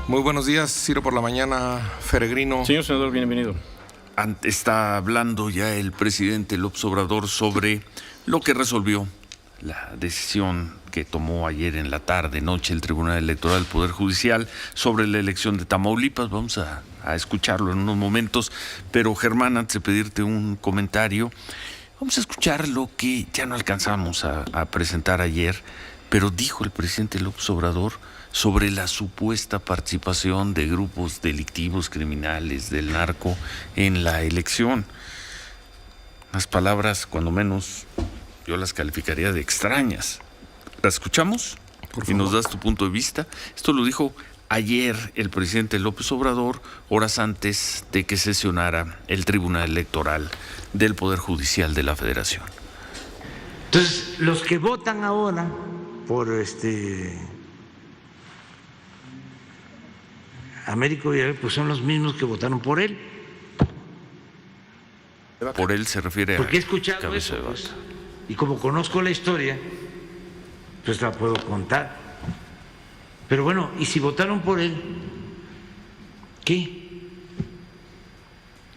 Muy buenos días, Ciro por la mañana, Feregrino. Señor senador, bienvenido. Está hablando ya el presidente López Obrador sobre lo que resolvió, la decisión que tomó ayer en la tarde, noche, el Tribunal Electoral del Poder Judicial sobre la elección de Tamaulipas. Vamos a escucharlo en unos momentos, pero Germán, antes de pedirte un comentario, vamos a escuchar lo que ya no alcanzamos a presentar ayer, pero dijo el presidente López Obrador sobre la supuesta participación de grupos delictivos, criminales, del narco en la elección. Unas palabras, cuando menos, yo las calificaría de extrañas. ¿La escuchamos? Y nos das tu punto de vista. Esto lo dijo ayer el presidente López Obrador, horas antes de que sesionara el Tribunal Electoral del Poder Judicial de la Federación. Entonces, los que votan ahora por Américo Villarreal, pues son los mismos que votaron por él. Por él se refiere a porque he escuchado Cabeza eso, de Vaca. pues, y como conozco la historia, pues la puedo contar. Pero bueno, ¿y si votaron por él? ¿Qué?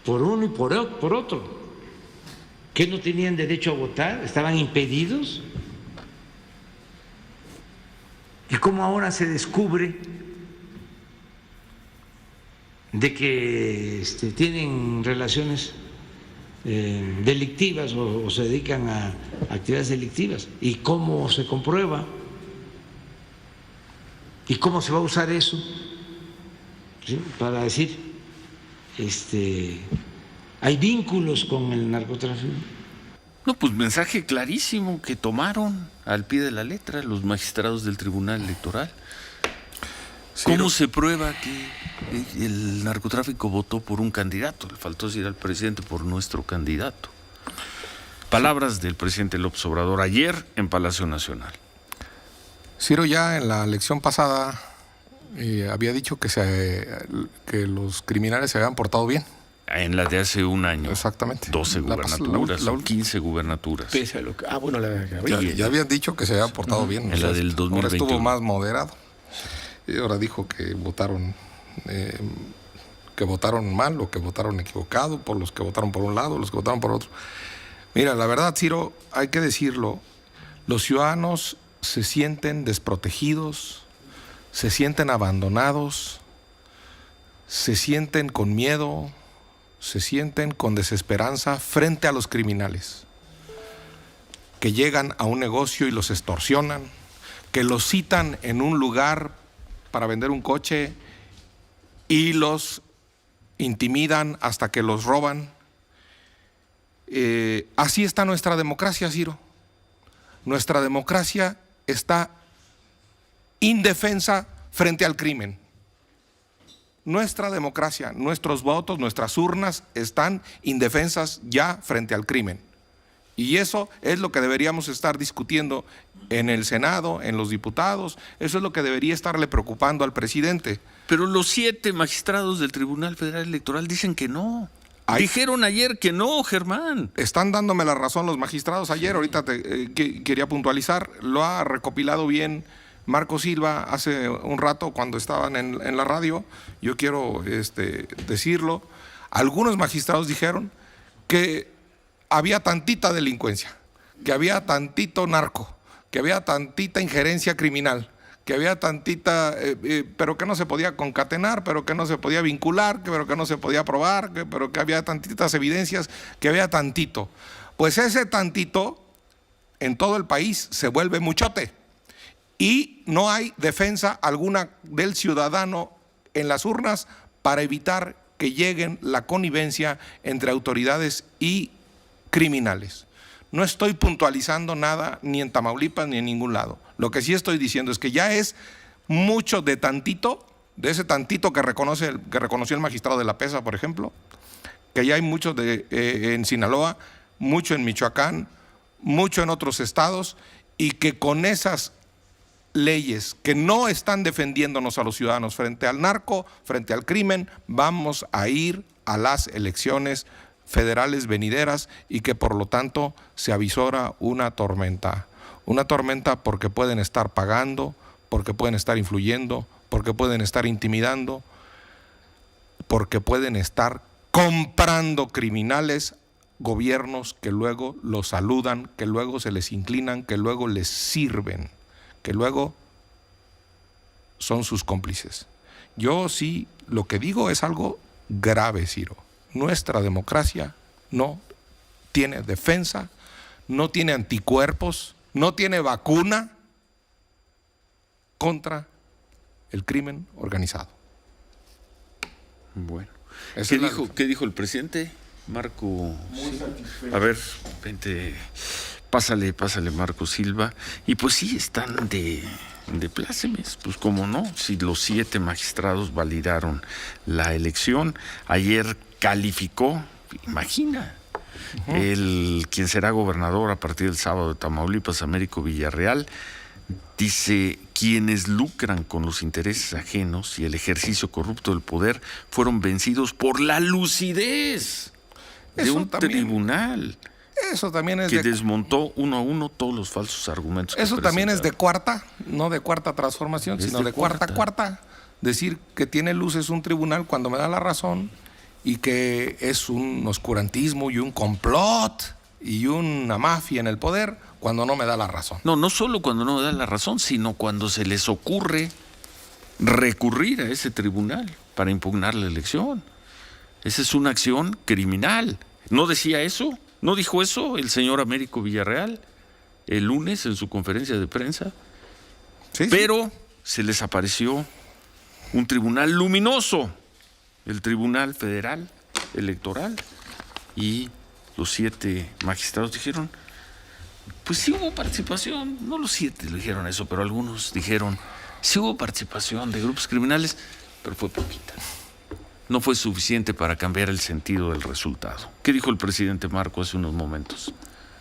Por uno y por otro. ¿Qué no tenían derecho a votar? ¿Estaban impedidos? ¿Y cómo ahora se descubre de que tienen relaciones delictivas o se dedican a actividades delictivas? ¿Y cómo se comprueba? ¿Y cómo se va a usar eso? ¿Sí? Para decir, hay vínculos con el narcotráfico. No, pues mensaje clarísimo que tomaron al pie de la letra los magistrados del Tribunal Electoral. ¿Cómo se prueba que el narcotráfico votó por un candidato? Le faltó decir al presidente por nuestro candidato. Palabras del presidente López Obrador ayer en Palacio Nacional. Ciro ya en la elección pasada había dicho que los criminales se habían portado bien. En la de hace un año. Exactamente. 12 gubernaturas, la 15 gubernaturas. Pese a lo que... Ya habían dicho que se habían portado bien. En la del 2021. Ahora estuvo más moderado. Y ahora dijo que votaron mal o que votaron equivocado, por los que votaron por un lado, los que votaron por otro. Mira, la verdad, Ciro, hay que decirlo, los ciudadanos se sienten desprotegidos, se sienten abandonados, se sienten con miedo, se sienten con desesperanza frente a los criminales que llegan a un negocio y los extorsionan, que los citan en un lugar para vender un coche y los intimidan hasta que los roban. Así está nuestra democracia, Ciro. Nuestra democracia está indefensa frente al crimen. Nuestra democracia, nuestros votos, nuestras urnas están indefensas ya frente al crimen. Y eso es lo que deberíamos estar discutiendo en el Senado, en los diputados. Eso es lo que debería estarle preocupando al presidente. Pero los 7 magistrados del Tribunal Federal Electoral dicen que no. Dijeron ayer que no, Germán. Están dándome la razón los magistrados ayer. Ahorita quería puntualizar. Lo ha recopilado bien Marco Silva hace un rato cuando estaban en la radio. Yo quiero decirlo. Algunos magistrados dijeron que había tantita delincuencia, que había tantito narco, que había tantita injerencia criminal, que había tantita, pero que no se podía concatenar, pero que no se podía vincular, pero que no se podía probar, pero que había tantitas evidencias, que había tantito. Pues ese tantito en todo el país se vuelve muchote y no hay defensa alguna del ciudadano en las urnas para evitar que lleguen la connivencia entre autoridades y criminales. No estoy puntualizando nada ni en Tamaulipas ni en ningún lado. Lo que sí estoy diciendo es que ya es mucho de tantito, de ese tantito que reconoció el magistrado de la PESA, por ejemplo, que ya hay mucho en Sinaloa, mucho en Michoacán, mucho en otros estados, y que con esas leyes que no están defendiéndonos a los ciudadanos frente al narco, frente al crimen, vamos a ir a las elecciones federales venideras y que por lo tanto se avisora una tormenta porque pueden estar pagando, porque pueden estar influyendo, porque pueden estar intimidando, porque pueden estar comprando criminales, gobiernos que luego los saludan, que luego se les inclinan, que luego les sirven, que luego son sus cómplices. Yo sí, lo que digo es algo grave, Ciro. Nuestra democracia no tiene defensa, no tiene anticuerpos, no tiene vacuna contra el crimen organizado. Bueno. Esa es ¿Qué dijo el presidente? Marco. A ver, vente, pásale, Marco Silva. Y pues sí, están de plácemes, pues cómo no, si los 7 magistrados validaron la elección. Ayer calificó, imagina, quien será gobernador a partir del sábado de Tamaulipas, Américo Villarreal, dice: quienes lucran con los intereses ajenos y el ejercicio corrupto del poder fueron vencidos por la lucidez de Eso un tribunal Eso también es que desmontó uno a uno todos los falsos argumentos. Eso también es de cuarta, no de cuarta transformación, sino de cuarta. Decir que tiene luces un tribunal cuando me da la razón y que es un oscurantismo y un complot y una mafia en el poder cuando no me da la razón. No solo cuando no me da la razón, sino cuando se les ocurre recurrir a ese tribunal para impugnar la elección. Esa es una acción criminal. ¿No decía eso? ¿No dijo eso el señor Américo Villarreal el lunes en su conferencia de prensa? Sí, pero se les apareció un tribunal luminoso, el Tribunal Federal Electoral, y los 7 magistrados dijeron: pues sí hubo participación. No los 7 le dijeron eso, pero algunos dijeron: sí hubo participación de grupos criminales, pero fue poquita. No fue suficiente para cambiar el sentido del resultado. ¿Qué dijo el presidente Marco hace unos momentos?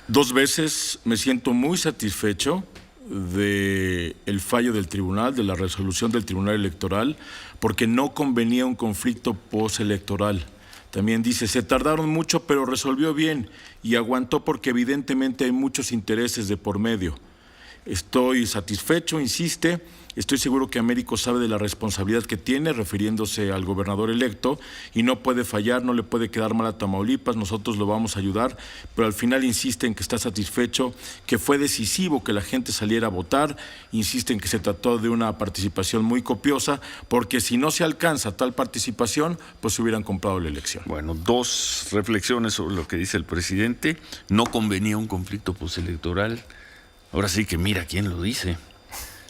2 veces me siento muy satisfecho del fallo del tribunal, de la resolución del Tribunal Electoral, porque no convenía un conflicto postelectoral. También dice: se tardaron mucho, pero resolvió bien y aguantó porque evidentemente hay muchos intereses de por medio. Estoy satisfecho, insiste. Estoy seguro que Américo sabe de la responsabilidad que tiene, refiriéndose al gobernador electo, y no puede fallar, no le puede quedar mal a Tamaulipas. Nosotros lo vamos a ayudar, pero al final insiste en que está satisfecho, que fue decisivo que la gente saliera a votar, insiste en que se trató de una participación muy copiosa, porque si no se alcanza tal participación, pues se hubieran comprado la elección. Bueno, 2 reflexiones sobre lo que dice el presidente. No convenía un conflicto postelectoral. Ahora sí que mira quién lo dice.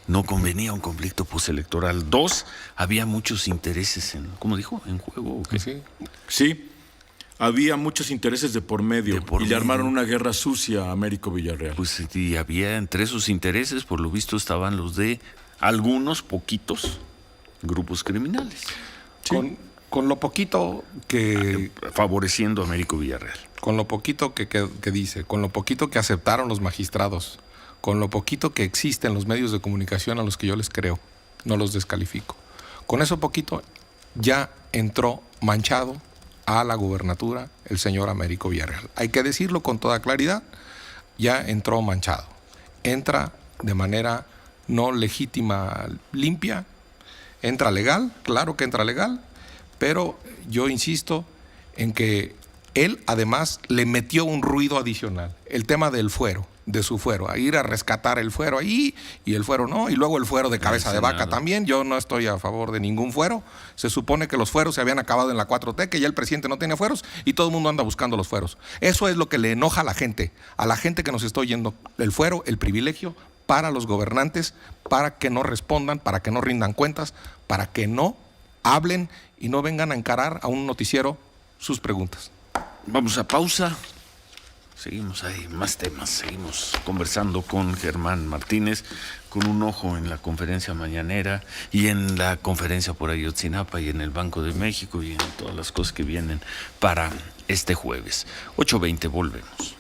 No convenía un conflicto postelectoral. 2, había muchos intereses ¿cómo dijo? ¿En juego o qué? Sí, había muchos intereses de por medio y le armaron una guerra sucia a Américo Villarreal. Pues y había entre esos intereses, por lo visto, estaban los de algunos poquitos grupos criminales. Sí. Con lo poquito que... favoreciendo a Américo Villarreal. Con lo poquito que dice, con lo poquito que aceptaron los magistrados, con lo poquito que existe en los medios de comunicación a los que yo les creo, no los descalifico. Con eso poquito ya entró manchado a la gubernatura el señor Américo Villarreal. Hay que decirlo con toda claridad, ya entró manchado. Entra de manera no legítima, limpia, entra legal, claro que entra legal, pero yo insisto en que él además le metió un ruido adicional, el tema del fuero, de su fuero, a ir a rescatar el fuero ahí y el fuero no, y luego el fuero de cabeza de vaca también. Yo no estoy a favor de ningún fuero. Se supone que los fueros se habían acabado en la 4T, que ya el presidente no tiene fueros y todo el mundo anda buscando los fueros. Eso es lo que le enoja a la gente que nos está oyendo. El fuero, el privilegio para los gobernantes, para que no respondan, para que no rindan cuentas, para que no hablen y no vengan a encarar a un noticiero sus preguntas. Vamos a pausa. Seguimos ahí, más temas. Seguimos conversando con Germán Martínez, con un ojo en la conferencia mañanera y en la conferencia por Ayotzinapa y en el Banco de México y en todas las cosas que vienen para este jueves. 8:20, volvemos.